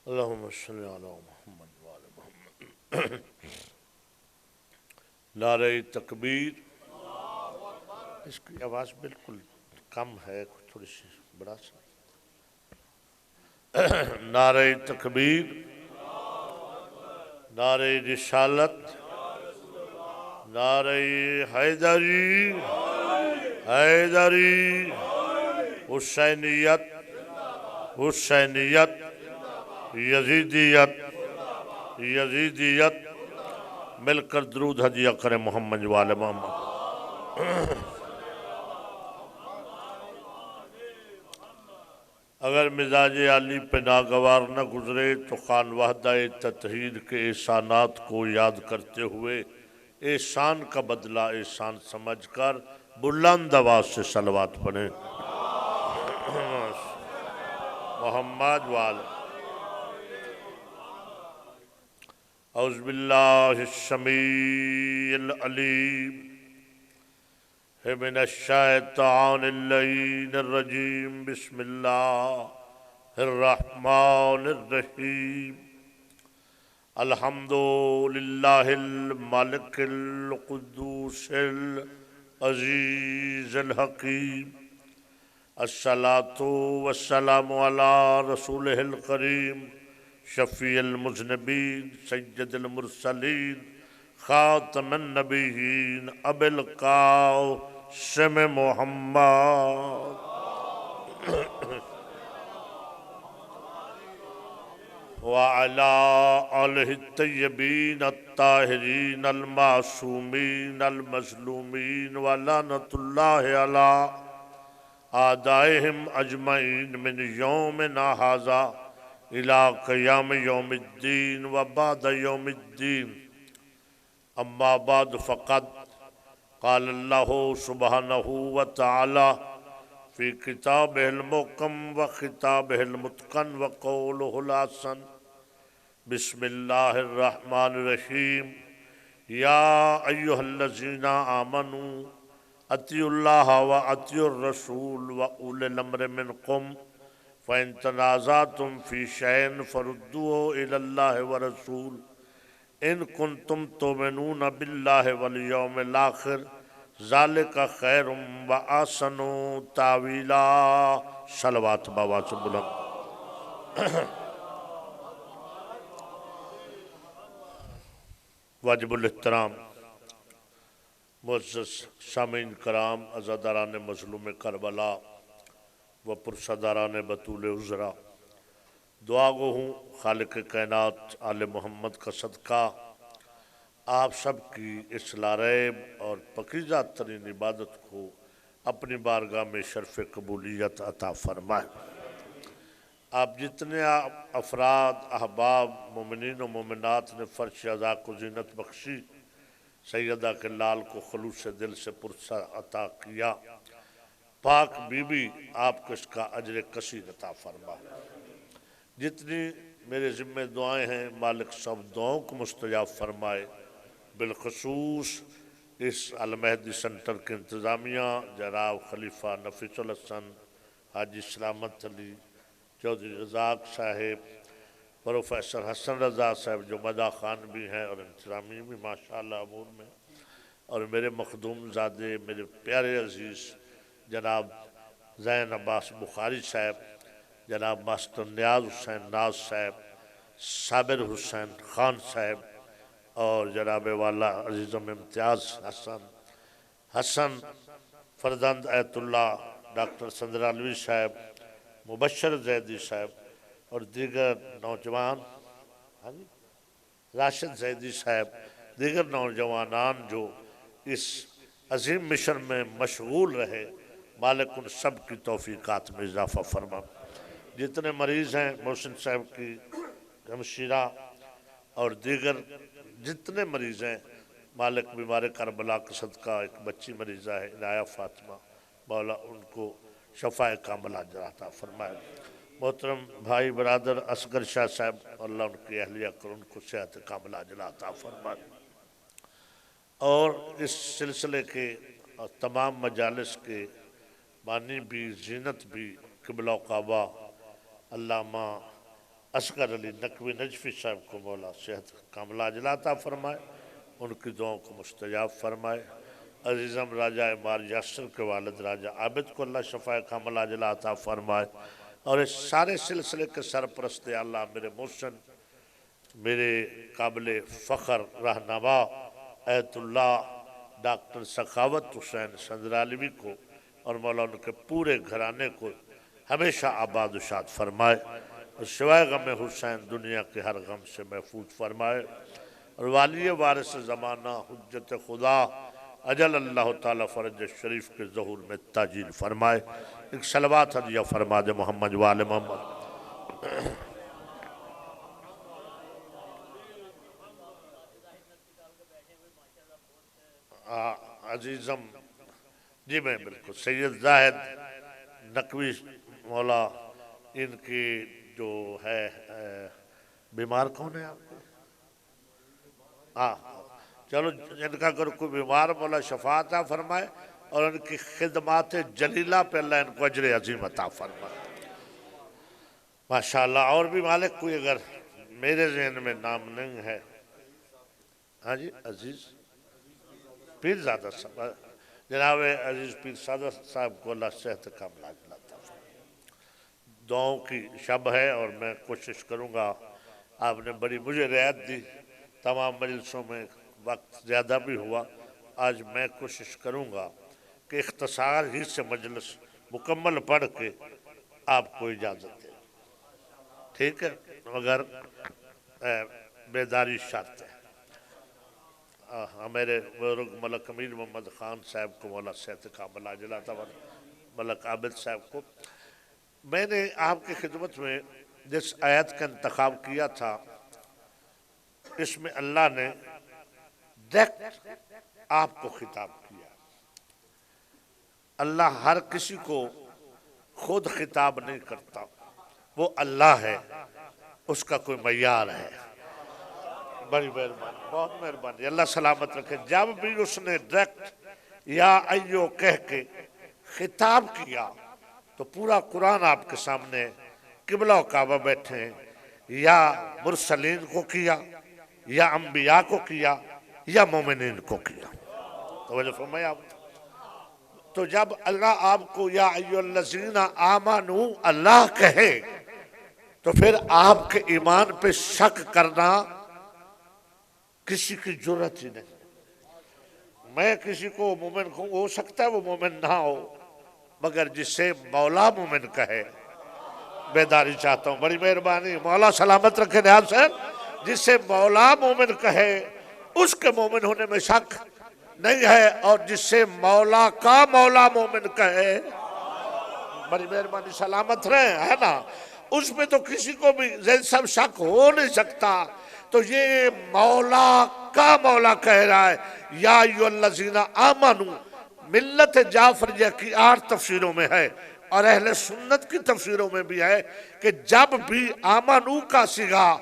اللہم صلی علی محمد وآل محمد. نعرہ تکبیر. اس کی آواز بالکل کم ہے، تھوڑی سی بڑا سا. نعرہ تکبیر، نعرہ رسالت، نعرہ حیدری، حیدری، حسینیت، حسینیت، یزیدیت، یزیدیت. مل کر درود ہدیہ کریں محمد والے محمد. اگر مزاج عالی پہ ناگوار نہ گزرے تو خان وحدہ تطہیر کے احسانات کو یاد کرتے ہوئے احسان کا بدلہ احسان سمجھ کر بلند آواز سے صلوات پڑھیں. محمد والے. اعوذ باللہ السمیع العلیم من الشیطان اللعین الرجیم. بسم اللہ الرحمن الرحیم. الحمد للہ الملک القدوس العزیز الحکیم. الصلاة والسلام علی رسولہ الکریم شفیع المذنبین سید المرسلین خاتم النبیین ابی القاسم محمد وعلی آلہ الطیبین الطاہرین المعصومین المظلومین ولعنۃ اللہ علی اعدائہم اجمعین من یومنا ھذا الی قیام یوم الدین وبعد یوم الدین. اما بعد فقد قال اللہ سبحانہ وتعالی فی کتابہ المحکم وخطابہ المتقن وقولہ الحسن. بسم اللہ الرحمن الرحیم. یا ایہا الذین آمنوا اطیعوا اللہ واطیعوا الرسول واولی الامر منکم فإن تنازعتم فی شیء فردوہ الی اللہ والرسول ان کنتم تؤمنون باللہ والیوم الآخر ذالک خیر واحسن تاویلا. صلوات بآواز بلند. واجب الاحترام معزز سامعین کرام، عزاداران مظلوم کربلا و پرسداران بطول عذرا، دعا گو ہوں خالق کائنات آل محمد کا صدقہ آپ سب کی اس لاریب اور پکیزہ ترین عبادت کو اپنی بارگاہ میں شرف قبولیت عطا فرمائے. آپ جتنے افراد احباب مومنین و مومنات نے فرش عزا کو زینت بخشی، سیدہ کے لال کو خلوص دل سے پرسہ عطا کیا، پاک بی بی آپ کو اس کا اجر کثیر عطا فرمائے. جتنی میرے ذمہ دعائیں ہیں مالک سب دعاؤں کو مستجاب فرمائے. بالخصوص اس المہدی سنٹر کے انتظامیہ جناب خلیفہ نفیس الحسن حاجی سلامت علی چودھری رزاق صاحب، پروفیسر حسن رضا صاحب جو مداح خان بھی ہیں اور انتظامی بھی ماشاءاللہ امور میں، اور میرے مخدوم زادے میرے پیارے عزیز جناب زین عباس بخاری صاحب، جناب ماسٹر نیاز حسین ناز صاحب، صابر حسین خان صاحب، اور جناب والا عزیزم امتیاز حسن فرزند ایت اللہ ڈاکٹر سندرالوی صاحب، مبشر زیدی صاحب اور دیگر نوجوان، راشد زیدی صاحب، دیگر نوجوانان جو اس عظیم مشن میں مشغول رہے، مالک ان سب کی توفیقات میں اضافہ فرما. جتنے مریض ہیں محسن صاحب کی ہمشیرہ اور دیگر جتنے مریض ہیں، مالک بیمار کربلا کا صدقہ ایک بچی مریضہ ہے عنایہ فاطمہ، مولا ان کو شفاء کاملہ عطا فرمائے. محترم بھائی برادر اصغر شاہ صاحب، اللہ ان کی اہلیہ کر ان کو صحت کاملہ عاجلہ عطا فرمائے، اور اس سلسلے کے اور تمام مجالس کے بانی بھی زینت بھی قبلہ و کعبہ علامہ اصغر علی نقوی نجفی صاحب کو مولا صحت کاملہ عاجلہ عطا فرمائے، ان کی دعاؤں کو مستجاب فرمائے۔ عزیزم راجہ امار یاسر کے والد راجہ عابد کو اللہ شفاء کاملہ عاجلہ عطا فرمائے، اور اس سارے سلسلے کے سرپرست اللہ میرے محسن، میرے قابل فخر رہنما ایت اللہ ڈاکٹر سخاوت حسین سندرالوی کو اور مولا ان کے پورے گھرانے کو ہمیشہ آباد و شاد فرمائے، اور سوائے غم حسین دنیا کے ہر غم سے محفوظ فرمائے، اور والی وارث زمانہ حجت خدا اجل اللہ تعالیٰ فرج شریف کے ظہور میں تاجیل فرمائے۔ ایک صلوات ہدیہ فرما دے محمد وآل محمد۔ عزیزم جی میں بالکل سید زاہد نقوی مولا ان کی جو ہے بیمار کون ہے آپ کو؟ چلو ان کا اگر کوئی بیمار مولا شفا عطا فرمائے، اور ان کی خدمات جلیلہ پہ اللہ ان کو اجر عظیم عطا فرمائے ماشاءاللہ۔ اور بھی مالک کوئی اگر میرے ذہن میں نام نہیں ہے، ہاں جی عزیز پیر زادہ صاحب، جناب عزیز پیر زادہ صاحب کو اللہ صحت کاملہ عاجلہ عطا فرمائے۔ دعاؤں کی شب ہے اور میں کوشش کروں گا، آپ نے بڑی مجھے رعایت دی، تمام مجلسوں میں وقت زیادہ بھی ہوا، آج میں کوشش کروں گا کہ اختصار ہی سے مجلس مکمل پڑھ کے آپ کو اجازت دے، ٹھیک ہے، مگر بیداری شرط ہے۔ میرے بزرگ ملک امیر محمد خان صاحب کو مولا صحت کاملہ عاجلہ عطا فرمائے، ملک عابد صاحب کو۔ میں نے آپ کی خدمت میں جس آیت کا انتخاب کیا تھا، اس میں اللہ نے ڈائریکٹ آپ کو خطاب کیا۔ اللہ ہر کسی کو خود خطاب نہیں کرتا، وہ اللہ ہے، اس کا کوئی معیار ہے۔ بڑی مہربانی، بہت مہربانی، اللہ سلامت رکھے۔ جب بھی اس نے ڈائریکٹ یا ایو کہہ کے خطاب کیا تو پورا قرآن آپ کے سامنے قبلہ و کعبہ بیٹھے ہیں، یا مرسلین کو کیا، یا انبیاء کو کیا، یا مومنین کو کیا۔ توجہ فرمائے آپ۔ تو جب اللہ آپ کو یا ایو الذین آمنو اللہ کہے تو پھر آپ کے ایمان پہ شک کرنا کسی کی جرات ہی نہیں۔ میں کسی کو مومن کہوں، ہو سکتا ہے وہ مومن نہ ہو، مگر جسے مولا مومن کہے، بیداری چاہتا ہوں، بڑی مہربانی، مولا سلامت رکھے نیاز سے، جسے مولا مومن کہے اس کے مومن ہونے میں شک نہیں ہے، اور جس سے مولا کا مولا مومن کہے، بڑی مہربانی سلامت رہے، ہے نا، اس میں تو کسی کو بھی ذہن سب شک ہو نہیں سکتا۔ تو یہ مولا کا مولا کہہ رہا ہے، یا ایو الذین آمنو، ملت جعفریہ کی 8 تفسیروں میں ہے، اور اہل سنت کی تفسیروں میں بھی ہے کہ جب بھی آمنو کا صیغہ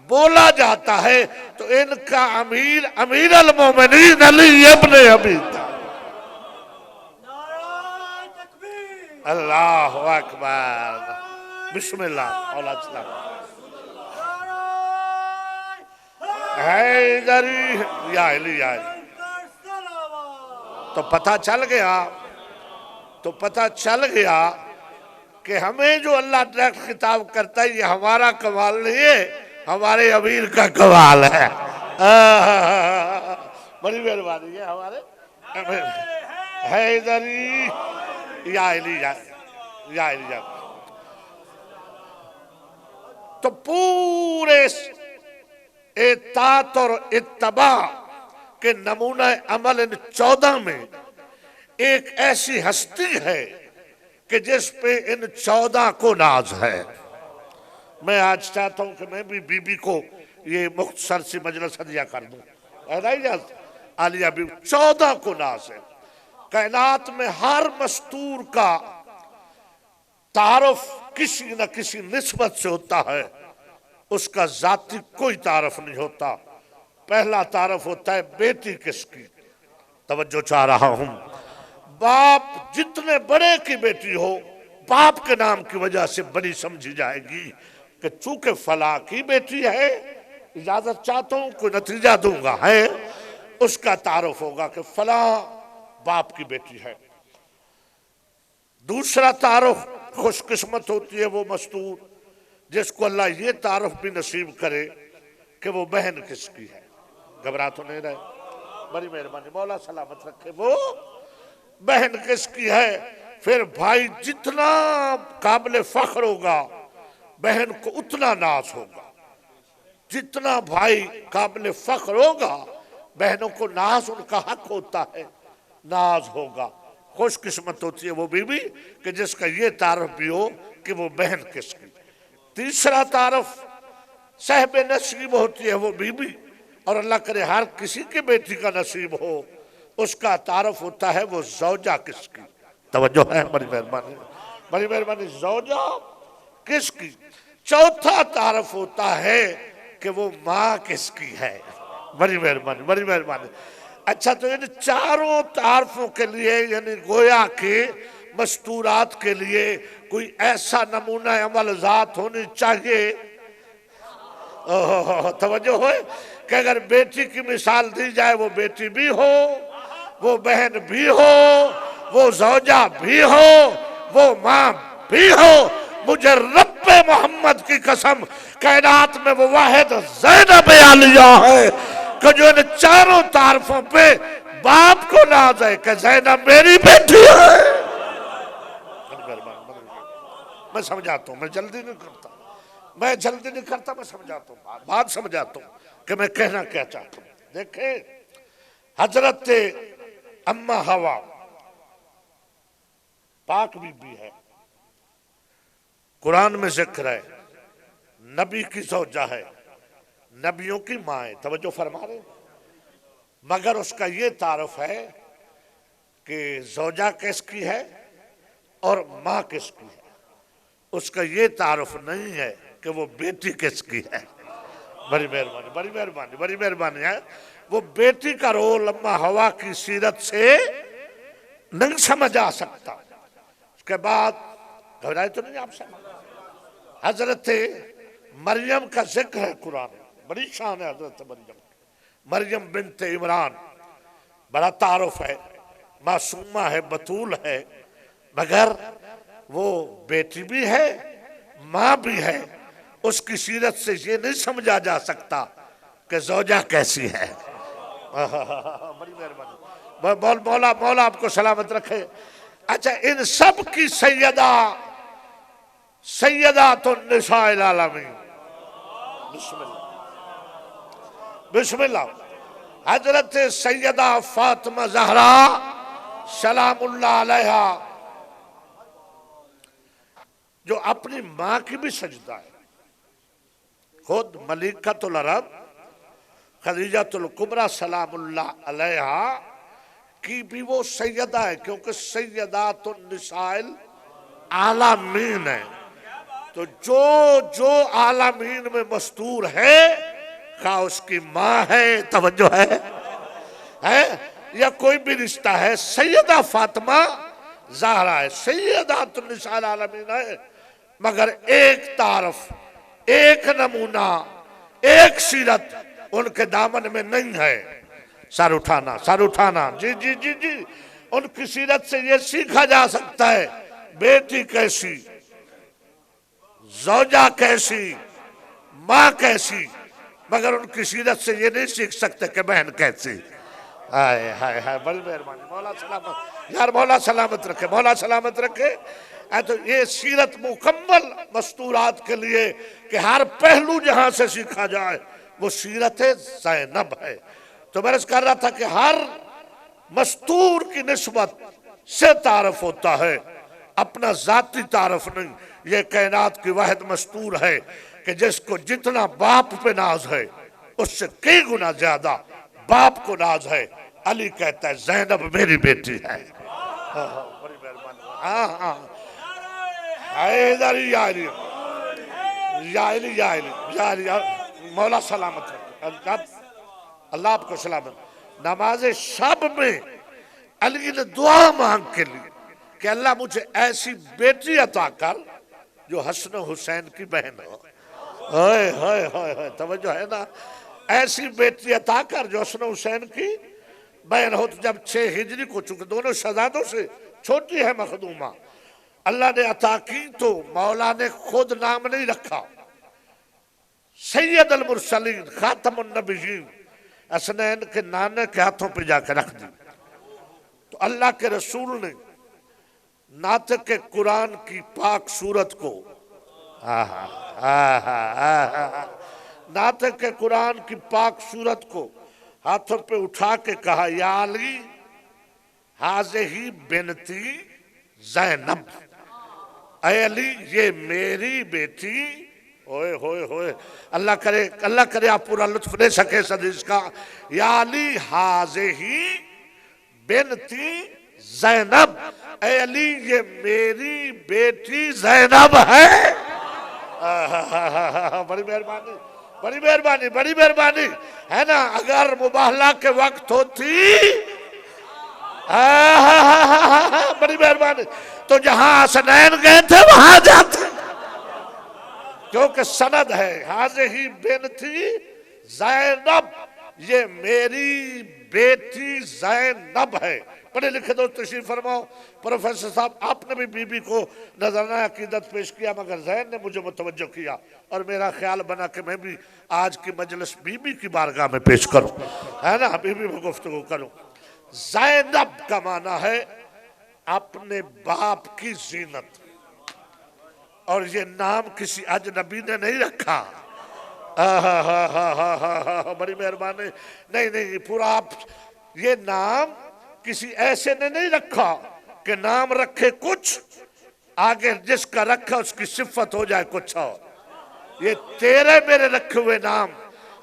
بولا جاتا ہے تو ان کا امیر امیر المومنین علی ابن ابی طالب۔ اللہ اکبر، بسم اللہ، اولاد سلام، حیدری یا علی یا علی۔ تو پتہ چل گیا کہ ہمیں جو اللہ ڈائریکٹ خطاب کرتا ہے، یہ ہمارا کمال نہیں ہے، ہمارے امیر کا کمال ہے۔ بڑی مہربانی ہے ہمارے امیر حیدری یا علی یا علی یا۔ تو پورے اطاعت اور اتباع کے نمونہ عمل ان 14 میں ایک ایسی ہستی ہے کہ جس پہ ان 14 کو ناز ہے۔ میں آج چاہتا ہوں کہ میں بھی بی بی کو یہ مختصر سی مجلس ہدیہ کر دوں، عالیہ بی 14 کو ناز ہے۔ کائنات میں ہر مستور کا تعارف کسی نہ کسی نسبت سے ہوتا ہے، اس کا ذاتی کوئی تعارف نہیں ہوتا۔ پہلا تعارف ہوتا ہے بیٹی کس کی، توجہ چاہ رہا ہوں۔ باپ جتنے بڑے کی بیٹی ہو، باپ کے نام کی وجہ سے بڑی سمجھی جائے گی کہ چونکہ فلاں کی بیٹی ہے، اجازت چاہتا ہوں کوئی نتیجہ دوں گا، ہے اس کا تعارف ہوگا کہ فلاں باپ کی بیٹی ہے۔ دوسرا تعارف خوش قسمت ہوتی ہے وہ مستور جس کو اللہ یہ تعارف بھی نصیب کرے کہ وہ بہن کس کی ہے۔ گھبرا تو نہیں رہے؟ بڑی مہربانی، مولا سلامت رکھے۔ وہ بہن کس کی ہے، پھر بھائی جتنا قابل فخر ہوگا بہن کو اتنا ناز ہوگا، جتنا بھائی قابل فخر ہوگا بہنوں کو ناز ان کا حق ہوتا ہے، ناز ہوگا۔ خوش قسمت ہوتی ہے وہ بیوی کہ جس کا یہ تعارف بھی ہو کہ وہ بہن کس کی۔ تیسرا تعارف صاحب نصیب ہوتی ہے وہ بیوی، اور اللہ کرے ہر کسی کے بیٹی کا نصیب ہو، اس کا تعارف ہوتا ہے وہ زوجہ کس کی۔ توجہ ہے؟ بڑی مہربانی، بڑی مہربانی، زوجہ کس کی۔ چوتھا تعارف ہوتا ہے کہ وہ ماں کس کی ہے۔ بڑی مہربانی، بڑی مہربانی۔ اچھا، تو ان چاروں تعارفوں کے لیے یعنی گویا کہ مستورات کے لیے کوئی ایسا نمونہ عمل ذات ہونی چاہیے، توجہ ہوئے، کہ اگر بیٹی کی مثال دی جائے وہ بیٹی بھی ہو، وہ بہن بھی ہو، وہ زوجہ بھی ہو، وہ ماں بھی ہو۔ مجھے رب محمد کی قسم کائنات میں وہ واحد زینب عالیہ ہے کہ جو ان چاروں تعارفوں پہ باپ کو ناز ہے کہ زینب میری بیٹی ہے۔ میں سمجھاتا ہوں، میں جلدی نہیں کرتا، میں سمجھاتا ہوں، بات سمجھاتا ہوں کہ میں کہنا کیا چاہتا ہوں۔ دیکھیں، حضرت اماں حوا پاک بی بی ہے، قرآن میں ذکر ہے، نبی کی زوجہ ہے، نبیوں کی ماں ہے، توجہ فرما رہے ہیں، مگر اس کا یہ تعارف ہے کہ زوجہ کس کی ہے اور ماں کس کی ہے، اس کا یہ تعارف نہیں ہے کہ وہ بیٹی کس کی ہے۔ بڑی مہربانی، بڑی مہربانی، بڑی مہربانی ہے۔ وہ بیٹی کا رول اماں حوا کی سیرت سے نہیں سمجھا سکتا۔ اس کے بعد گھبرائے تو نہیں آپ سے، حضرت مریم کا ذکر ہے قرآن میں، بڑی شان ہے حضرت مریم، مریم بنت عمران، بڑا تعارف ہے، معصومہ ہے، بطول ہے، مگر وہ بیٹی بھی ہے، ماں بھی ہے۔ اس کی سیرت سے یہ نہیں سمجھا جا سکتا کہ زوجہ کیسی ہے۔ بڑی مہربانی، مولا آپ کو سلامت رکھے۔ اچھا، ان سب کی سیدات النساء العالمین، بسم اللہ، بسم اللہ، حضرت سیدہ فاطمہ زہرا سلام اللہ علیہا، جو اپنی ماں کی بھی سجدہ ہے۔ خود ملکۃ العرب خدیجۃ الکبریٰ سلام اللہ علیہا کی بھی وہ سیدہ ہے، کیونکہ سیدات النساء العالمین ہے۔ تو جو عالمین میں مستور ہے، خواہ اس کی ماں ہے، توجہ ہے یا کوئی بھی رشتہ ہے، سیدہ فاطمہ زہرا ہے، سیدات النساء العالمین ہے، مگر ایک تعارف، ایک نمونہ، ایک سیرت ان کے دامن میں نہیں ہے۔ سر اٹھانا، سر اٹھانا، جی جی جی جی، ان کی سیرت سے یہ سیکھا جا سکتا ہے بیٹی کیسی، زوجہ کیسی، ماں کیسی، مگر ان کی سیرت سے یہ نہیں سیکھ سکتے کہ بہن کیسی۔ ہائے ہائے ہائے، بڑی مہربانی، مولا سلامت، یار مولا سلامت رکھے، مولا سلامت رکھے۔ تو یہ سیرت مکمل مستورات کے لیے کہ ہر پہلو جہاں سے سیکھا جائے وہ سیرت زینب ہے۔ تو میں عرض کر رہا تھا کہ ہر مستور کی نسبت سے تعارف ہوتا ہے، اپنا ذاتی تعارف نہیں۔ یہ کائنات کی واحد مستور ہے کہ جس کو جتنا باپ پہ ناز ہے اس سے کئی گنا زیادہ باپ کو ناز ہے۔ علی کہتا ہے زینب میری بیٹی ہے۔ بڑی مہربانی، ہاں ہاں حیدر یا علی یا علی یا علی یا علی مولا سلامت رکھے اللہ آپ کو سلامت. نماز شب میں علی نے دعا مانگ کے لی کہ اللہ مجھے ایسی بیٹی عطا کر جو حسن حسین کی بہن ہو. ہائے ہائے ہائے توجہ ہے نا. ایسی بیٹی عطا کر جو حسن حسین کی بہن ہو. تو جب 6 ہجری کو چونکہ دونوں شہزادوں سے چھوٹی ہے مخدومہ اللہ نے عطا کی تو مولا نے خود نام نہیں رکھا. سید المرسلین خاتم النبیین حسنین کے نانے کے ہاتھوں پہ جا کے رکھ دی. تو اللہ کے رسول نے ناطق قرآن کی پاک صورت کو ناطق قرآن کی پاک صورت کو ہاتھوں پہ اٹھا کے کہا یا علی ہذہ بنتی زینب. اے علی یہ میری بیٹی. ہوئے ہوئے ہوئے اللہ کرے آپ پورا لطف لے سکے اس حدیث کا. یا علی ہذہ بنتی زینب. اے علی یہ میری بیٹی زینب ہے. بڑی مہربانی بڑی مہربانی بڑی مہربانی ہے نا. اگر مباہلہ کے وقت ہوتی بڑی مہربانی تو جہاں حسنین گئے تھے وہاں جاتے کیونکہ سند ہے ہذہ بنتی زینب یہ میری بیٹی زینب ہے. پڑھے لکھے دوست تشریف فرماؤ. پروفیسر صاحب آپ نے بھی بی بی کو نذرانہ عقیدت پیش کیا مگر زین نے مجھے متوجہ کیا اور میرا خیال بنا کہ میں بھی آج کی مجلس بی بی کی بارگاہ میں پیش کروں ہے نا. بی بی میں گفتگو کروں. زینب کا معنی ہے اپنے باپ کی زینت. اور یہ نام کسی اجنبی نے نہیں رکھا. بڑی مہربانی. نہیں پورا آپ یہ نام کسی ایسے نے نہیں رکھا کہ نام رکھے کچھ آگے جس کا رکھا اس کی صفت ہو جائے کچھ اور. یہ تیرے میرے رکھے ہوئے نام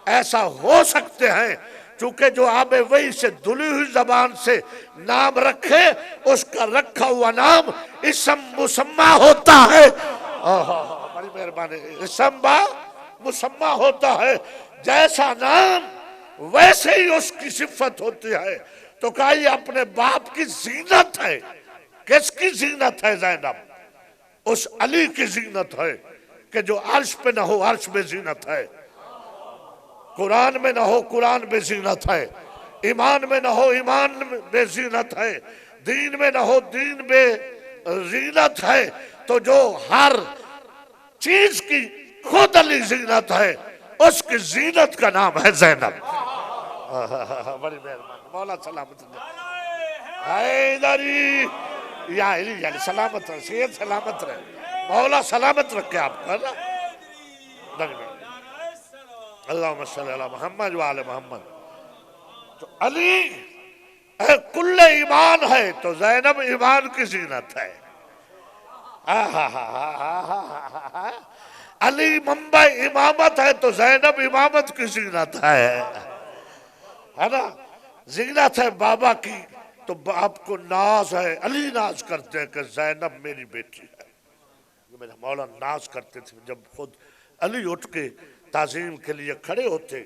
ایسا ہو سکتے ہیں چونکہ جو آب وحی سے دھلی ہوئی زبان سے نام رکھے اس کا رکھا ہوا نام اسم مسمہ ہوتا ہے. بڑی مہربانی. اسم با مسمہ ہوتا ہے. جیسا نام ویسے ہی اس کی صفت ہوتی ہے. تو کہا یہ اپنے باپ کی زینت ہے. کس کی زینت ہے زینب؟ اس علی کی زینت ہے کہ جو عرش پہ نہ ہو عرش میں زینت ہے. قرآن میں نہ ہو قرآن میں زینت ہے. ایمان میں نہ ہو ایمان میں زینت ہے. دین میں نہ ہو دین میں زینت ہے. تو جو ہر چیز کی خود علی زینت ہے اس کی زینت کا نام ہے زینب. بڑی مہربانی. مولا سلامت حیدری یا علی یا علی سلامت رہے. سید سلامت رہے. مولا سلامت رکھے آپ کا. اللہم صلی اللہ محمد و آل محمد. تو علی کل ایمان ہے تو زینب ایمان کی زینت ہے. علی منبع امامت ہے تو زینب امامت کی زینت ہے نا. زینت ہے بابا کی تو باپ کو ناز ہے. علی ناز کرتے ہیں کہ زینب میری بیٹی ہے. میرا مولا ناز کرتے تھے. جب خود علی اٹھ کے تعظیم کے لیے کھڑے ہوتے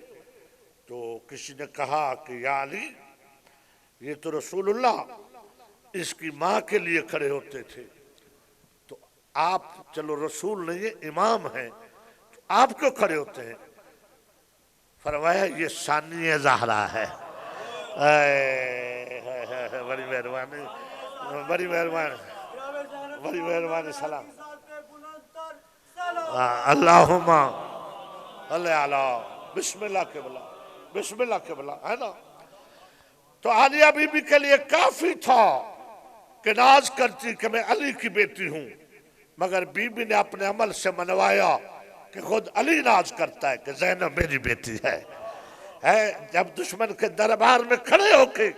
تو کسی نے کہا کہ یا علی یہ تو رسول اللہ اس کی ماں کے لیے کھڑے ہوتے تھے تو آپ چلو رسول نہیں ہے امام ہیں تو آپ کیوں کھڑے ہوتے ہیں؟ فرمایا یہ ثانی زہرا ہے. بڑی مہربانی بڑی مہربانی بڑی مہربانی. سلام اللہم اللہ بسم اللہ کے بلا بسم اللہ کے بلا ہے نا. تو عالیہ بی بی کے لیے کافی تھا کہ ناز کرتی کہ میں علی کی بیٹی ہوں مگر بی بی نے اپنے عمل سے منوایا کہ خود علی ناز کرتا ہے کہ زینب میری بیٹی ہے. جب دشمن کے دربار میں کھڑے ہو کے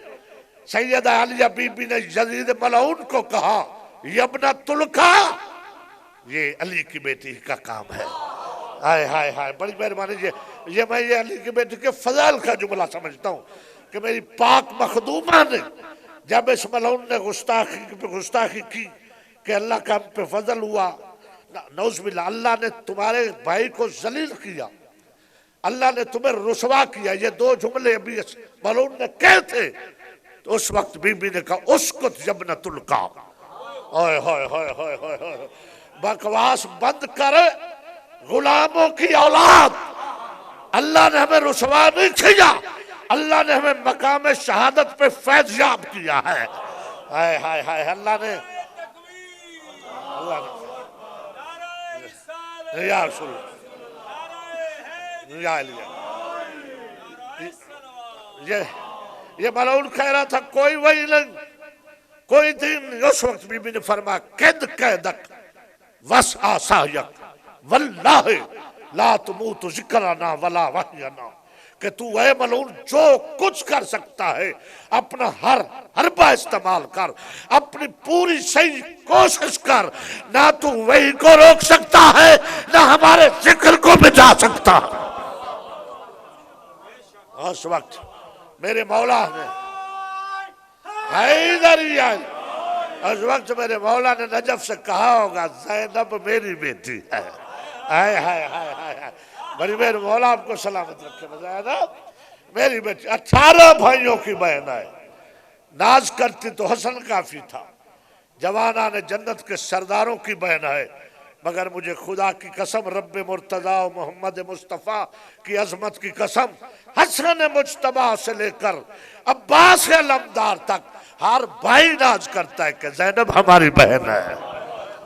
سیدہ عالیہ بی بی نے یزید ملعون کو کہا یبنۃ الکا یہ علی کی بیٹی کا کام ہے. ہائے ہائے ہائے بڑی مہربانی. یہ میں یہ علی کی بیٹی کے فضائل کا جملہ سمجھتا ہوں کہ میری پاک مخدومہ نے جب اس ملعون نے گستاخی کی کہ اللہ کا ہم پہ فضل ہوا نعوذ باللہ، اللہ نے تمہارے بھائی کو ذلیل کیا، اللہ نے تمہیں رسوا کیا، یہ دو جملے ابھی ملعون نے کہے تھے، تو اس وقت بی بی نے کہا اسکت جبنۃ القاع، ہائے ہائے ہائے ہائے ہائے، بکواس بند کر غلاموں کی اولاد، اللہ نے ہمیں رسوا نہیں کیا، اللہ نے ہمیں مقام شہادت پہ فیض یاب کیا ہے، ہائے ہائے ہائے، اللہ نے یا رسول اللہ، یا علیہ، یہ ملعون کہہ رہا تھا کوئی وہی نہیں، کوئی دین نہیں، اس وقت بی بی نے فرمایا قد قیدک وسع سعیک واللہ لا تموت ذکرنا ولا وحینا، کہ تو اے ملعون جو کچھ کر سکتا ہے اپنا ہر حربہ استعمال کر، اپنی پوری صحیح کوشش کر، نہ تو وحی کو روک سکتا ہے نہ ہمارے ذکر کو بجا سکتا۔ اس وقت میرے مولا نے اس وقت میرے مولا نے نجف سے کہا ہوگا زینب میری بیٹی ہے، ہائے ہائے ہائے ہائے، بڑی میرے مولا آپ کو سلامت رکھے، زینب میری بیٹی، 18 بھائیوں کی بہن ہے، ناز کرتی تو حسن کافی تھا، جوانان جنت کے سرداروں کی بہن ہے، مگر مجھے خدا کی قسم، رب مرتضیٰ و محمد مصطفیٰ کی عظمت کی قسم، حسن مجتبیٰ سے لے کر عباس علمدار تک ہر بھائی ناز کرتا ہے کہ زینب ہماری بہن ہے،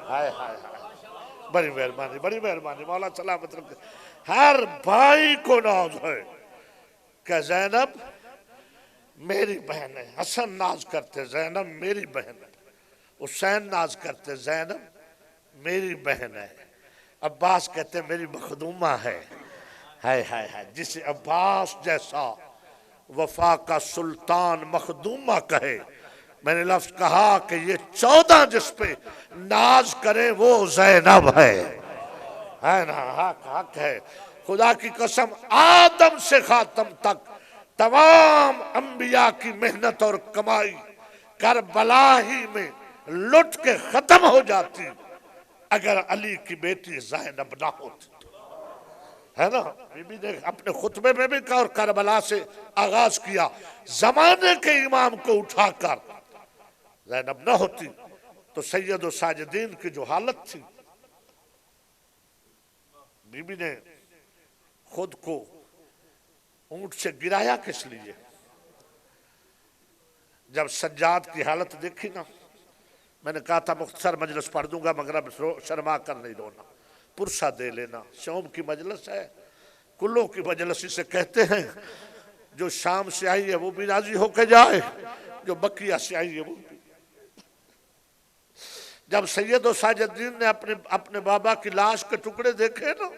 ہائے ہائے ہائے، بڑی مہربانی، بڑی مہربانی، مولا سلامت رکھے، ہر بھائی کو ناز ہے کہ زینب میری بہن ہے، حسن ناز کرتے زینب میری بہن ہے، حسین ناز کرتے زینب میری بہن ہے، عباس کہتے میری مخدومہ ہے، ہائے ہائے ہائے، جسے عباس جیسا وفا کا سلطان مخدومہ کہے، میں نے لفظ کہا کہ یہ 14 جس پہ ناز کرے وہ زینب ہے نا، حق ہے، خدا کی قسم آدم سے خاتم تک تمام انبیاء کی محنت اور کمائی کربلا ہی میں لٹ کے ختم ہو جاتی اگر علی کی بیٹی زینب نہ ہوتی، ہے نا، بی بی نے اپنے خطبے میں بھی کہا اور کربلا سے آغاز کیا، زمانے کے امام کو اٹھا کر زینب نہ ہوتی تو سید و ساجدین کی جو حالت تھی، بی بی نے خود کو اونٹ سے گرایا کس لیے؟ جب سجاد کی حالت دیکھی نا، میں نے کہا تھا مختصر مجلس پڑھ دوں گا مگر اب شرما کر نہیں رونا، پرسہ دے لینا، شام کی مجلس ہے، کلوں کی مجلس اسے کہتے ہیں، جو شام سے آئی ہے وہ بھی راضی ہو کے جائے، جو بقیہ سے آئی ہے وہ بھی۔ جب سید و ساجدین نے اپنے بابا کی لاش کے ٹکڑے دیکھے نا،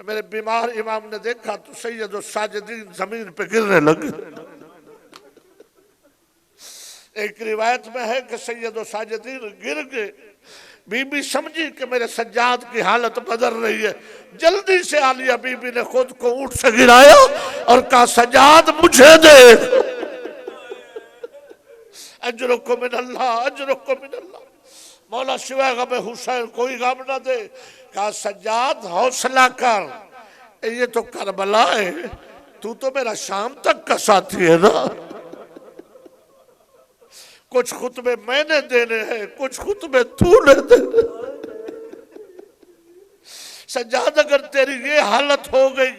میرے بیمار امام نے دیکھا تو سید و ساجدین زمین پہ گرنے لگے، ایک روایت میں ہے کہ سید و ساجدین گر گئے، بی بی سمجھی کہ میرے سجاد کی حالت بدل رہی ہے، جلدی سے عالیہ بی بی نے خود کو اونٹ سے گرایا اور کہا سجاد مجھے دے، اجرکو من اللہ، اجرکو من اللہ، مولا سوائے غم حسین کوئی غم نہ دے، کہا سجاد حوصلہ کر، یہ تو کربلا ہے، تو میرا شام تک کا ساتھی ہے نا، کچھ خطبے میں نے دینے ہیں، کچھ خطبے تو نے دینے، سجاد اگر تیری یہ حالت ہو گئی،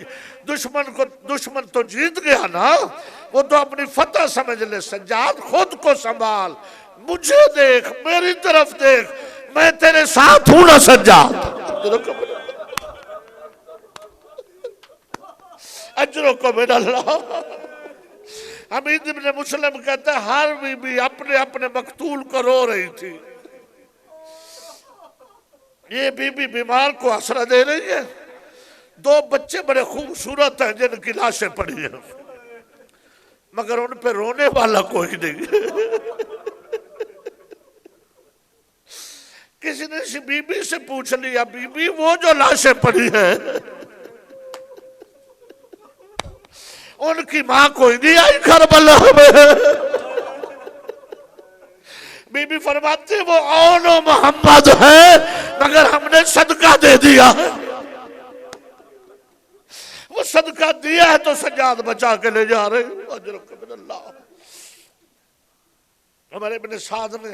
دشمن تو جیت گیا نا، وہ تو اپنی فتح سمجھ لے، سجاد خود کو سنبھال، مجھے دیکھ، میری طرف دیکھ، میں تیرے ساتھ ہوں نا سجاد، اجرکو من اللہ۔ حمید ابن مسلم کہتا ہے ہر بی بی اپنے اپنے مقتول کو رو رہی تھی، یہ بی بی بیمار کو آسرا دے رہی ہے، 2 بچے بڑے خوبصورت ہیں جن کی لاشیں پڑی ہیں مگر ان پہ رونے والا کوئی نہیں، کسی نے بی بی سے پوچھ لیا بی بی وہ جو لاشیں پڑی ہیں ان کی ماں کوئی نہیں آئی کربلا میں، بی بی فرماتی وہ اون و محمد ہے مگر ہم نے صدقہ دے دیا ہے، وہ صدقہ دیا ہے تو سجاد بچا کے لے جا رہے ہیں۔ اجرک من اللہ۔ عمر ابن سعد نے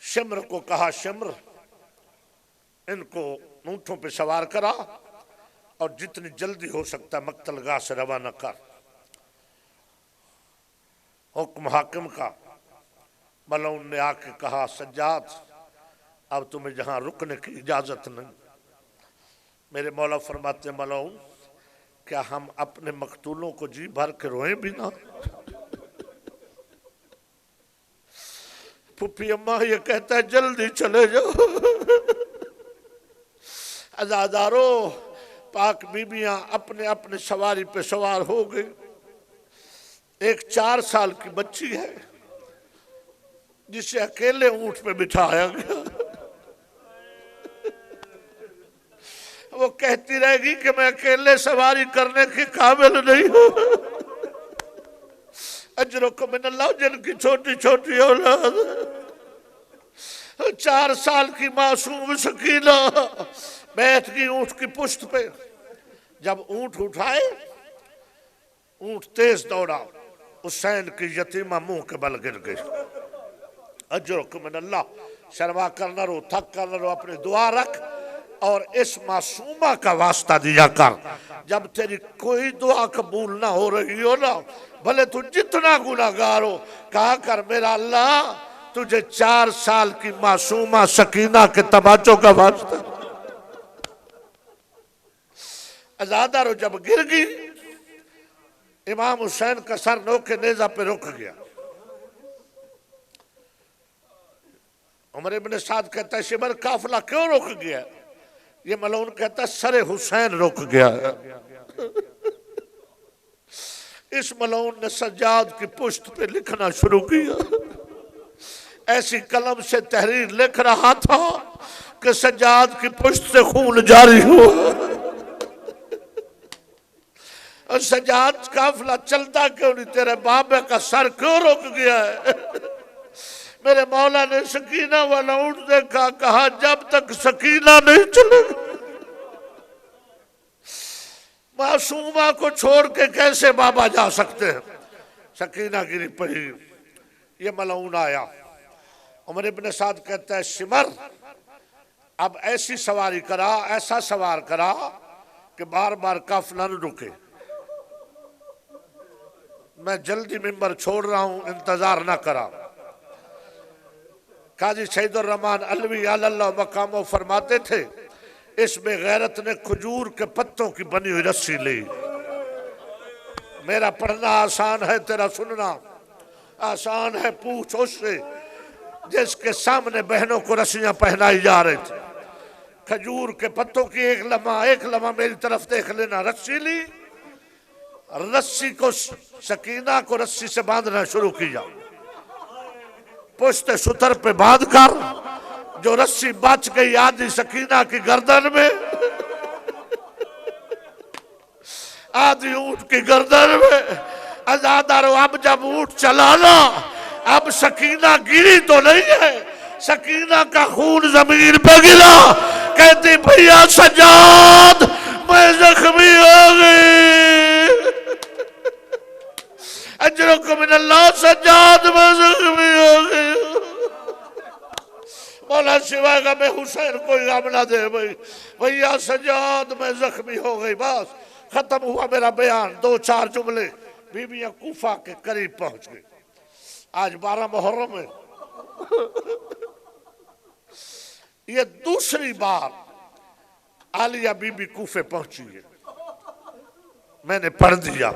شمر کو کہا شمر ان کو اونٹوں پہ سوار کرا اور جتنی جلدی ہو سکتا ہے مقتل گاہ سے روانہ کر۔ حکم حاکم کا۔ ملعون نے آ کے کہا سجاد اب تمہیں جہاں رکنے کی اجازت نہیں۔ میرے مولا فرماتے ہیں ملعون کیا ہم اپنے مقتولوں کو جی بھر کے روئیں بھی نہ؟ پھپھی اماں یہ کہتا ہے جلدی چلے جاؤ۔ عزادارو پاک بیبیاں اپنے اپنے سواری پہ سوار ہو گئی۔ ایک 4 سال کی بچی ہے جسے اکیلے اونٹ پہ بٹھایا گیا، وہ کہتی رہے گی کہ میں اکیلے سواری کرنے کے قابل نہیں ہوں۔ اجرکم من اللہ، جن کی چھوٹی چھوٹی اولاد 4 سال کی معصوم سکینہ بیٹھ گئی اونٹ کی پشت پہ۔ جب اونٹ اٹھائے اونٹ تیز دوڑا، حسین کی یتیمہ منہ کے بل گر گئی۔ اجرکم من اللہ، شرما کر نہ رو، تھک کر نہ رو، اپنی دعا رکھ اور اس معصومہ کا واسطہ دیا کر۔ جب تیری کوئی دعا قبول نہ ہو رہی ہو نا، بھلے تو جتنا گناہگار ہو، کہا کر میرا اللہ تجھے 4 سال کی معصومہ سکینہ کے تماچوں کا واسطہ۔ عزادارو جب گر گئی امام حسین کا سر نوکے نیزہ پہ رک گیا۔ عمر ابن سعد کہتا ہے شمر قافلہ کیوں رک گیا؟ یہ ملعون کہتا ہے سر حسین رک گیا ہے۔ اس ملعون نے سجاد کی پشت پہ لکھنا شروع کیا، ایسی قلم سے تحریر لکھ رہا تھا کہ سجاد کی پشت سے خون جاری ہوا۔ اور سجاد قافلہ چلتا کیوں نہیں، تیرے بابے کا سر کیوں رک گیا ہے؟ میرے مولا نے سکینہ والا اونٹ دیکھا، کہا جب تک سکینہ نہیں چلے گا معصومہ کو چھوڑ کے کیسے بابا جا سکتے ہیں؟ سکینہ گری پڑی، یہ ملعون آیا۔ عمر ابن سعد کہتا ہے شمر اب ایسی سواری کرا، ایسا سوار کرا کہ بار بار قافلہ نہ رکے۔ میں جلدی منبر چھوڑ رہا ہوں، انتظار نہ کرا۔ قاضی سید الرحمن علوی علی اللہ مقامہ فرماتے تھے اس بے غیرت نے کھجور کے پتوں کی بنی ہوئی رسی لی۔ میرا پڑھنا آسان ہے، تیرا سننا آسان ہے، پوچھ اس سے جس کے سامنے بہنوں کو رسیاں پہنائی جا رہی تھی۔ کھجور کے پتوں کی ایک لمحہ میری طرف دیکھ لینا، رسی لی، رسی کو سکینہ کو رسی سے باندھنا شروع کیا، پشت ستر پہ باندھ کر جو رسی بچ گئی آدھی سکینہ کی گردن میں، آدھی اونٹ کی گردن میں۔ عزادارو اب جب اونٹ چلانا، اب سکینہ گری تو نہیں ہے، سکینہ کا خون زمین پہ گرا، کہتی بھیا سجاد میں زخمی ہو گئی۔ اجرکم من اللہ، سجاد میں زخمی ہو گئی۔ مولا سوائے گا میں حسین کوئی غم نہ دے بھیا سجاد میں زخمی ہو گئی، بس ختم ہوا میرا بیان، 2-4 جملے۔ بیویاں کوفہ کے قریب پہنچ گئی۔ آج 12 محرم ہے، یہ دوسری بار عالیہ بی بی کوفے پہنچی ہے، میں نے پڑھ دیا۔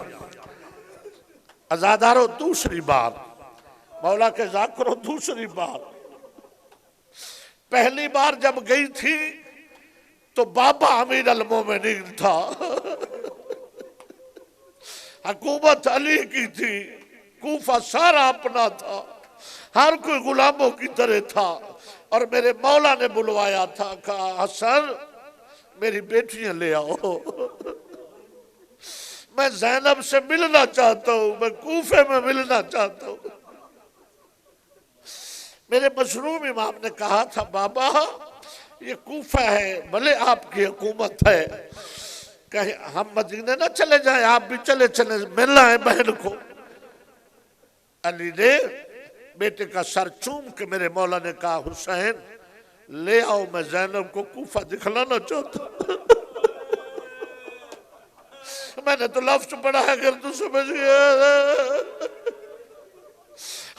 عزادارو دوسری بار، مولا کے ذاکرو دوسری بار۔ پہلی بار جب گئی تھی تو بابا امیر المومنین تھا، حکومت علی کی تھی، کوفہ سارا اپنا تھا، ہر کوئی غلاموں کی طرح تھا، اور میرے مولا نے بلوایا تھا، کہا حسن میری بیٹیاں لے آؤ، میں زینب سے ملنا چاہتا ہوں، میں کوفے میں ملنا چاہتا ہوں۔ میرے مظلوم امام نے کہا تھا بابا یہ کوفہ ہے بھلے آپ کی حکومت ہے، کہیں ہم مدینے نہ چلے جائیں، آپ بھی چلے ملنا ہے بہن کو۔ علی نے بیٹے کا سر چوم کے میرے مولا نے کہا حسین لے آؤ، میں زینب کو کوفہ دکھلانا چاہتا ہوں۔ میں نے تو لفظ پڑھا ہے اگر تو سمجھ گیا۔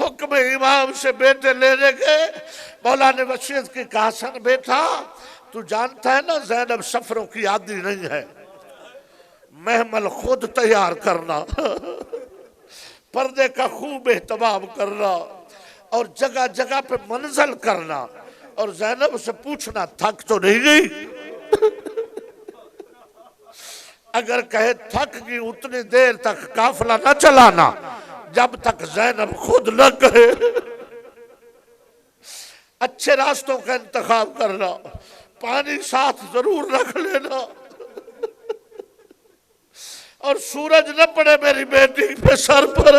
حکم امام سے بیٹے لینے گئے، مولا نے وصیت کی کہ حسن بیٹا تو جانتا ہے نا زینب سفروں کی عادی نہیں ہے، محمل خود تیار کرنا، پردے کا خوب اہتمام کرنا اور جگہ جگہ پہ منزل کرنا، اور زینب سے پوچھنا تھک تو نہیں گئی؟ اگر کہے تھک گئی اتنی دیر تک قافلہ نہ چلانا جب تک زینب خود نہ کہے۔ اچھے راستوں کا انتخاب کرنا، پانی ساتھ ضرور رکھ لینا، اور سورج نہ پڑے میری بیٹی پہ سر پر،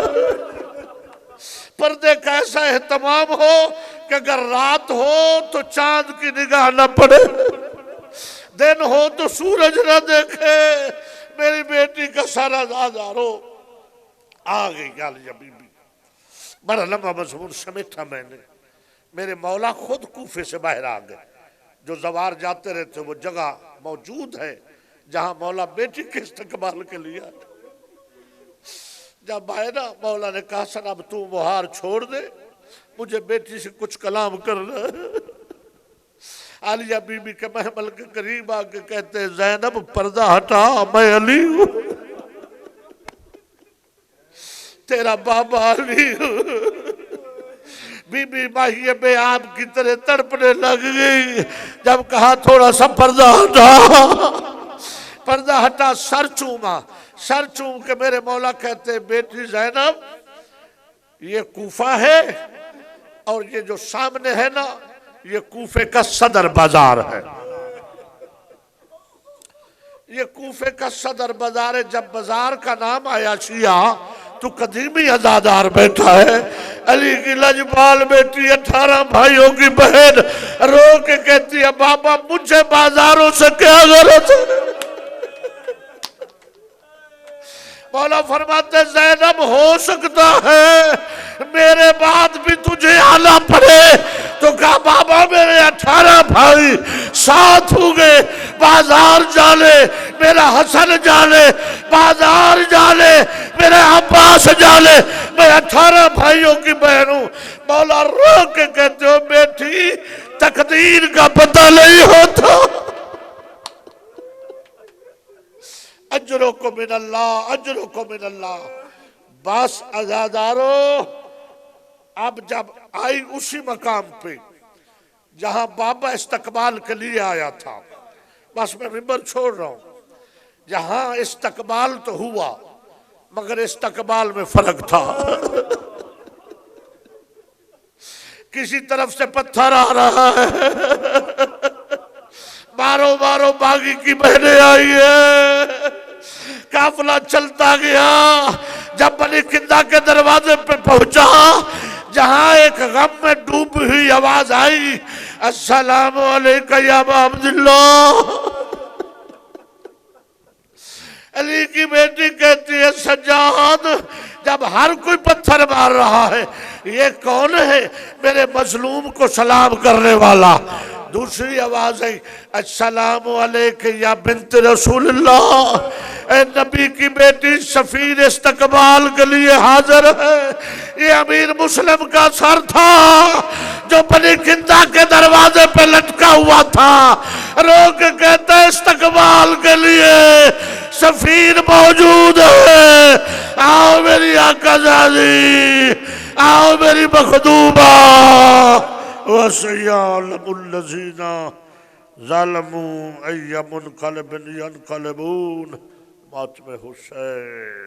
پردے کا ایسا اہتمام ہو کہ اگر رات ہو تو چاند کی نگاہ نہ پڑے، دن ہو تو سورج نہ دیکھے، میری بیٹی کا سارا زادارو آگئی عالیہ بی بی۔ بڑا لمبا مضمون سمیٹا میں نے۔ میرے مولا خود کوفے سے باہر آ گئے، جو زوار جاتے رہتے وہ جگہ موجود ہے جہاں مولا بیٹی کے استقبال کے لیے آئے۔ جب آئے نا مولا نے کہا سن اب تو مہار چھوڑ دے، مجھے بیٹی سے کچھ کلام کرنا ہے۔ عالیہ بی بی کے محمل کے قریب آکے کہتے ہیں زینب پردہ ہٹا، میں علی ہوں، تیرا بابا علی ہوں۔ بی بی ماہی بے آپ کی طرح تڑپنے لگ گئی جب کہا تھوڑا سا پردہ ہٹا، پردہ ہٹا، سر چوما، سر چوم کے میرے مولا کہتے ہیں بیٹی زینب یہ کوفہ ہے اور یہ جو سامنے ہے نا یہ کوفے کا صدر بازار ہے، یہ کوفے کا صدر بازار ہے۔ جب بازار کا نام آیا شیعہ تو قدیمی عزادار بیٹھا ہے، علی کی لجپال بیٹی 18 بھائیوں کی بہن رو کے کہتی ہے بابا مجھے بازاروں سے کیا غرض ہے؟ مولا فرماتے زینب ہو سکتا ہے میرے بعد بھی تجھے آنا پڑے، تو کہا بابا میرے 18 بھائی ساتھ ہوگے، بازار جانے، میرا حسن جانے، بازار جانے، میرے عباس جانے، میں 18 بھائیوں کی بہن ہوں۔ مولا رو کے کہتے ہو بیٹی تقدیر کا پتہ نہیں ہوتا، اجرکم من اللہ، اجرکم من اللہ۔ بس عزادارو اب جب آئی اسی مقام پہ جہاں بابا استقبال کے لیے آیا تھا، بس میں منبر چھوڑ رہا ہوں، جہاں استقبال تو ہوا مگر استقبال میں فرق تھا۔ کسی طرف سے پتھر آ رہا ہے، مارو مارو باغی کی بہنیں آئی ہے، قافلہ چلتا گیا۔ جب بنی کندا کے دروازے پہ پہنچا جہاں ایک غم میں ڈوب ہوئی آواز آئی السلام علیکہ یا ابا عبداللہ، علی کی بیٹی کہتی ہے سجاد جب ہر کوئی پتھر مار رہا ہے یہ کون ہے میرے مظلوم کو سلام کرنے والا؟ دوسری آواز ہے السلام علیکہ یا بنت رسول اللہ، اے نبی کی بیٹی سفیر استقبال کے لیے حاضر ہے۔ یہ امیر مسلم کا سر تھا جو بنی کندا کے دروازے پہ لٹکا ہوا تھا، رو کے کہتا ہے استقبال کے لیے سفیر موجود ہے، آؤ میری آقا زادی، آؤ میری مخدوبہ۔ وَسَيَعْلَمُ الَّذِينَ ظَلَمُوا أَيَّ مُنْقَلِبٍ يَنْقَلِبُونَ۔ ماتم حسین۔